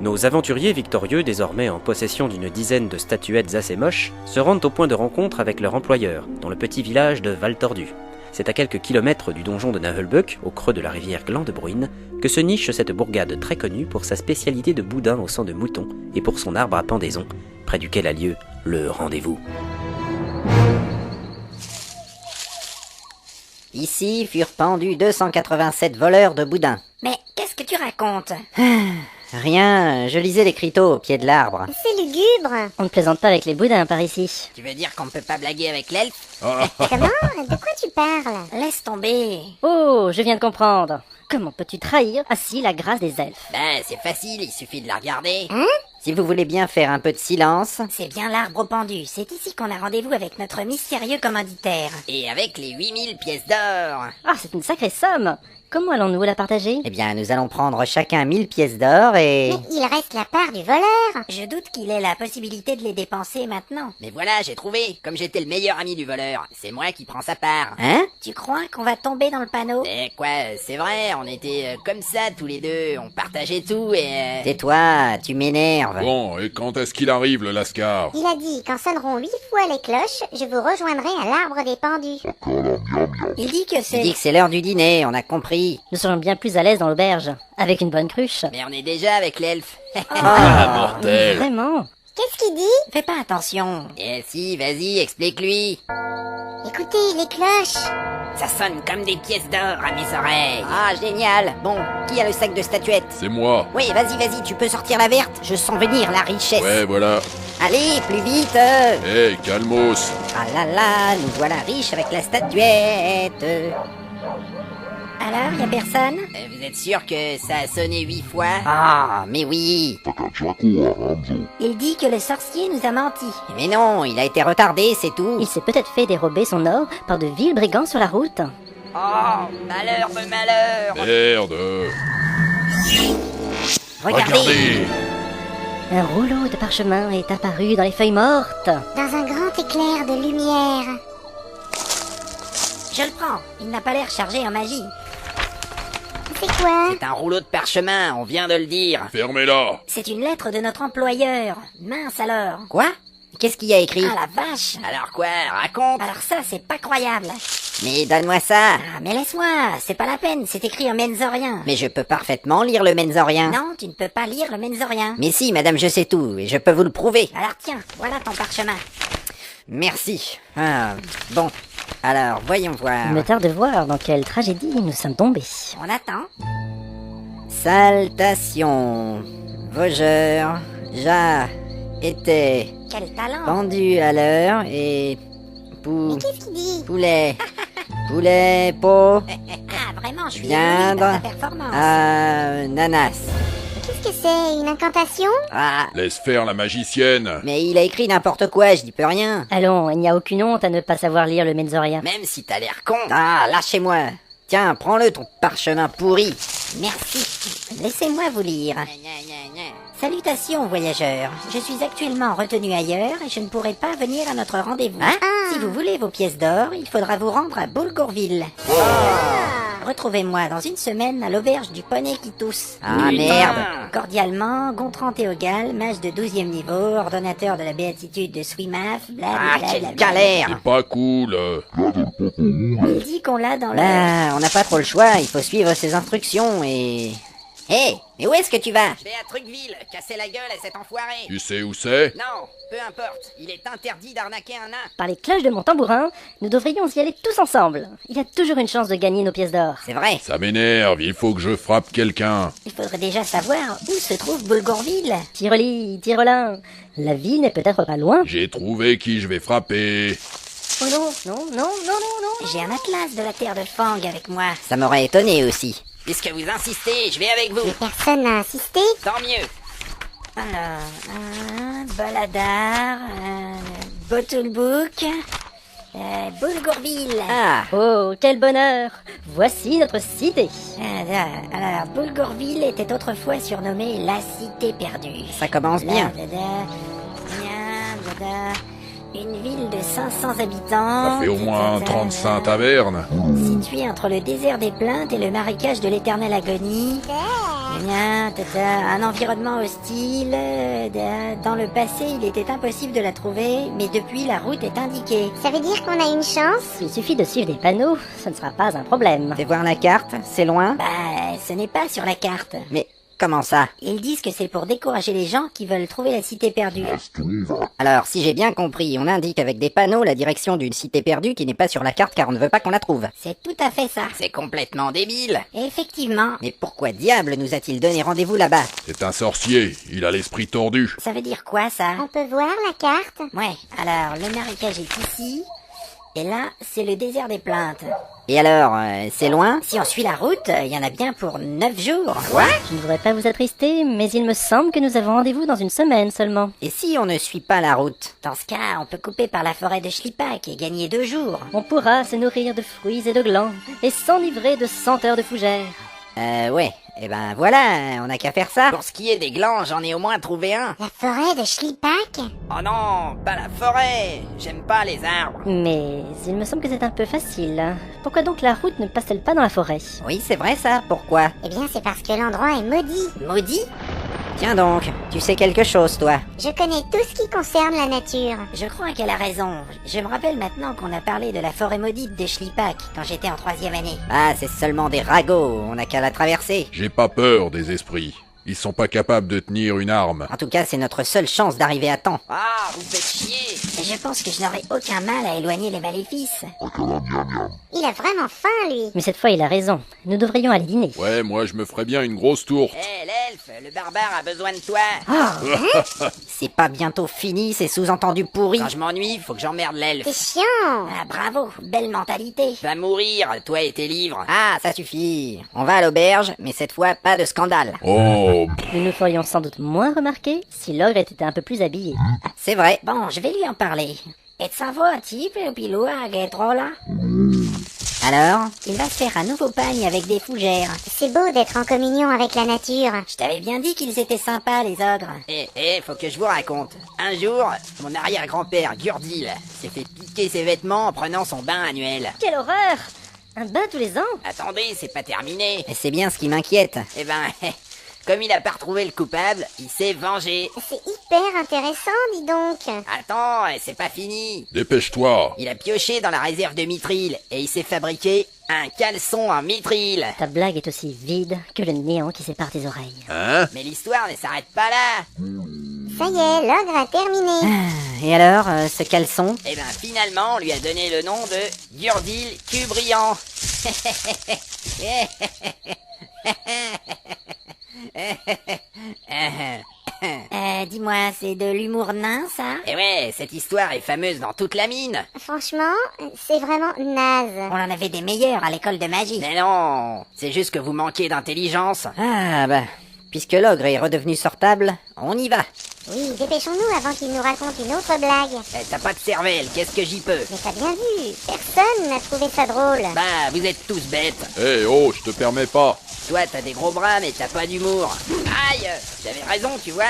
Nos aventuriers victorieux, désormais en possession d'une dizaine de statuettes assez moches, se rendent au point de rencontre avec leur employeur, dans le petit village de Val-Tordu. C'est à quelques kilomètres du donjon de Naheulbeuk, au creux de la rivière Glandebruine, que se niche cette bourgade très connue pour sa spécialité de boudin au sang de mouton et pour son arbre à pendaison, près duquel a lieu le rendez-vous. Ici furent pendus 287 voleurs de boudin. Mais qu'est-ce que tu racontes? Rien, je lisais l'écriteau au pied de l'arbre. C'est lugubre. On ne plaisante pas avec les boudins par ici. Tu veux dire qu'on ne peut pas blaguer avec l'elfe? Comment? De quoi tu parles? Laisse tomber. Oh, je viens de comprendre. Comment peux-tu trahir ainsi la grâce des elfes? Ben, c'est facile, il suffit de la regarder. Si vous voulez bien faire un peu de silence... C'est bien l'arbre pendu, c'est ici qu'on a rendez-vous avec notre mystérieux commanditaire. Et avec les 8000 pièces d'or. Ah, c'est une sacrée somme. Comment allons-nous la partager? Eh bien, nous allons prendre chacun 1000 pièces d'or et... Mais il reste la part du voleur. Je doute qu'il ait la possibilité de les dépenser maintenant. Mais voilà, j'ai trouvé. Comme j'étais le meilleur ami du voleur, c'est moi qui prends sa part. Hein? Tu crois qu'on va tomber dans le panneau? Eh, Quoi, c'est vrai, on était comme ça tous les deux, on partageait tout et... Tais-toi, tu m'énerves. Bon, et quand est-ce qu'il arrive, le lascar? Il a dit qu'en sonneront 8 fois les cloches, je vous rejoindrai à l'arbre des pendus. Il dit que Tu c'est... dis que c'est l'heure du dîner, on a compris. Nous serions bien plus à l'aise dans l'auberge, avec une bonne cruche. Mais on est déjà avec l'elfe. Ah, mortel! Vraiment? Qu'est-ce qu'il dit? Fais pas attention. Eh si, vas-y, explique-lui. Écoutez, les cloches. Ça sonne comme des pièces d'or à mes oreilles. Ah, génial. Bon, qui a le sac de statuettes? C'est moi. Oui, vas-y, tu peux sortir la verte. Je sens venir la richesse. Ouais, voilà. Allez, plus vite. Hé, calmos. Ah là là, nous voilà riches avec la statuette. Alors, y a personne? Vous êtes sûr que ça a sonné 8 fois? Ah, mais oui. Il dit que le sorcier nous a menti. Mais non, il a été retardé, c'est tout. Il s'est peut-être fait dérober son or par de vils brigands sur la route. Oh, malheur de malheur! Merde. Regardez. Un rouleau de parchemin est apparu dans les feuilles mortes. Dans un grand éclair de lumière. Je le prends, il n'a pas l'air chargé en magie. C'est quoi? C'est un rouleau de parchemin, on vient de le dire. Fermez-la. C'est une lettre de notre employeur. Mince alors. Quoi? Qu'est-ce qu'il y a écrit? Ah la vache! Alors quoi? Raconte! Alors ça, c'est pas croyable. Mais donne-moi ça. Ah, mais laisse-moi, c'est pas la peine, c'est écrit en menzorien. Mais je peux parfaitement lire le menzorien. Non, tu ne peux pas lire le menzorien. Mais si, madame, je sais tout, et je peux vous le prouver. Alors tiens, voilà ton parchemin. Merci. Ah, bon. Alors, voyons voir. Il me tarde de voir dans quelle tragédie nous sommes tombés. On attend. Saltation. Vogeur. Était Quel talent! pendu à l'heure et... Mais qu'est-ce qu'il dit? Poulet. Poulet, pot. Ah, vraiment, je suis Viandre. ébloui par ta performance. Ananas. Qu'est-ce que c'est? Une incantation? Ah, Laisse faire la magicienne. mais il a écrit n'importe quoi, je dis peux rien. Allons, il n'y a aucune honte à ne pas savoir lire le menzorien. Même si t'as l'air con. Ah, lâchez-moi. Tiens, prends-le, ton parchemin pourri. Merci. Laissez-moi vous lire. Salutations, voyageurs. Je suis actuellement retenu ailleurs et je ne pourrai pas venir à notre rendez-vous. Hein? Si vous voulez vos pièces d'or, il faudra vous rendre à Boulgourville. Retrouvez-moi dans une semaine à l'auberge du poney qui tousse. Ah, merde. Cordialement, Gontran Théogal, mage de 12e niveau, ordonnateur de la béatitude de Swimaf, Ah, blablabla. quelle galère. C'est pas cool. Il dit qu'on l'a dans le... Bah, on n'a pas trop le choix, il faut suivre ses instructions et... Hé, mais où est-ce que tu vas? Je vais à Trucville, casser la gueule à cet enfoiré. Tu sais où c'est? Non, peu importe, il est interdit d'arnaquer un nain. Par les cloches de mon tambourin, nous devrions y aller tous ensemble. Il y a toujours une chance de gagner nos pièces d'or. C'est vrai. Ça m'énerve, il faut que je frappe quelqu'un. Il faudrait déjà savoir où se trouve Boulgourville. Tireli, Tirelin, la ville n'est peut-être pas loin. J'ai trouvé qui je vais frapper. Oh non, non, non, non, non, non. J'ai un atlas de la terre de Fang avec moi. Ça m'aurait étonné aussi. Puisque vous insistez, je vais avec vous. Mais personne n'a insisté. Tant mieux. Alors, Baladar, Bottulbook, Boulgourville. Ah, Oh, quel bonheur. Voici notre cité. Alors, Boulgourville était autrefois surnommée la cité perdue. ça commence bien. Une ville de 500 habitants. Ça fait au moins 35 tavernes. Située entre le désert des plaintes et le marécage de l'éternelle agonie. Un environnement hostile. Dans le passé, il était impossible de la trouver, mais depuis, la route est indiquée. Ça veut dire qu'on a une chance? Il suffit de suivre des panneaux, ce ne sera pas un problème. Fais voir la carte, c'est loin? Bah, ce n'est pas sur la carte. Mais comment ça? Ils disent que c'est pour décourager les gens qui veulent trouver la cité perdue. Alors, si j'ai bien compris, on indique avec des panneaux la direction d'une cité perdue qui n'est pas sur la carte car on ne veut pas qu'on la trouve. C'est tout à fait ça. C'est complètement débile. Effectivement. Mais pourquoi diable nous a-t-il donné rendez-vous là-bas? C'est un sorcier, il a l'esprit tordu. Ça veut dire quoi, ça? On peut voir la carte? Ouais, alors, le marécage est ici. Et là, c'est le désert des Plaintes. Et alors, c'est loin? Si on suit la route, il y en a bien pour 9 jours. Je ne voudrais pas vous attrister, mais il me semble que nous avons rendez-vous dans une semaine seulement. Et si on ne suit pas la route? Dans ce cas, on peut couper par la forêt de Schlipak et gagner 2 jours. On pourra se nourrir de fruits et de glands, et s'enivrer de senteurs de fougères. Ouais. Eh ben voilà, on n'a qu'à faire ça. Pour ce qui est des glands, j'en ai au moins trouvé un. La forêt de Schlipak? Oh non, pas la forêt. J'aime pas les arbres. Mais il me semble que c'est un peu facile. Pourquoi donc la route ne passe-t-elle pas dans la forêt? Oui, c'est vrai ça, pourquoi? Eh bien, c'est parce que l'endroit est maudit. Maudit? Tiens donc, tu sais quelque chose, toi? Je connais tout ce qui concerne la nature. Je crois qu'elle a raison. Je me rappelle maintenant qu'on a parlé de la forêt maudite de Schlipak quand j'étais en 3e année. Ah, c'est seulement des ragots, on n'a qu'à la traverser. J'ai pas peur des esprits. Ils sont pas capables de tenir une arme. En tout cas, c'est notre seule chance d'arriver à temps. Ah, vous faites chier. Et je pense que je n'aurai aucun mal à éloigner les maléfices. Il a vraiment faim, lui. Mais cette fois, il a raison. Nous devrions aller dîner. Ouais, moi je me ferais bien une grosse tourte. Hé, l'elfe, le barbare a besoin de toi. C'est pas bientôt fini, ces sous-entendus pourris. Quand je m'ennuie, faut que j'emmerde C'est l'elfe. chiant. Ah bravo, belle mentalité. Va mourir, toi et tes livres. Ah, ça suffit. On va à l'auberge, mais cette fois, pas de scandale. Oh, Nous nous ferions sans doute moins remarquer si l'ogre était un peu plus habillé. C'est vrai. Bon, je vais lui en parler. Et ça va un petit peu pilou à Gaetrola. Alors? Il va se faire un nouveau pagne avec des fougères. C'est beau d'être en communion avec la nature. Je t'avais bien dit qu'ils étaient sympas, les ogres. Faut que je vous raconte. Un jour, mon arrière-grand-père, Gurdil, s'est fait piquer ses vêtements en prenant son bain annuel. Quelle horreur! Un bain tous les ans? Attendez, c'est pas terminé. Et c'est bien ce qui m'inquiète. Eh ben, comme il a pas retrouvé le coupable, il s'est vengé. C'est hyper intéressant, dis donc. Attends, c'est pas fini. dépêche-toi. Il a pioché dans la réserve de mithril et il s'est fabriqué un caleçon en mithril. Ta blague est aussi vide que le néant qui sépare tes oreilles. Hein? Mais l'histoire ne s'arrête pas là. Ça y est, l'ogre a terminé. Et alors, ce caleçon? Eh ben finalement, on lui a donné le nom de Gurdil Cubrian. Dis-moi, c'est de l'humour nain, ça? Et ouais, cette histoire est fameuse dans toute la mine. Franchement, c'est vraiment naze. On en avait des meilleurs à l'école de magie. Mais non, c'est juste que vous manquez d'intelligence. Ah bah, puisque l'ogre est redevenu sortable, on y va. Oui, dépêchons-nous avant qu'il nous raconte une autre blague. T'as pas de cervelle, qu'est-ce que j'y peux? Mais t'as bien vu, personne n'a trouvé ça drôle. Bah, vous êtes tous bêtes. Eh oh, je te permets pas. Toi, t'as des gros bras, mais t'as pas d'humour. Aïe, j'avais raison, tu vois.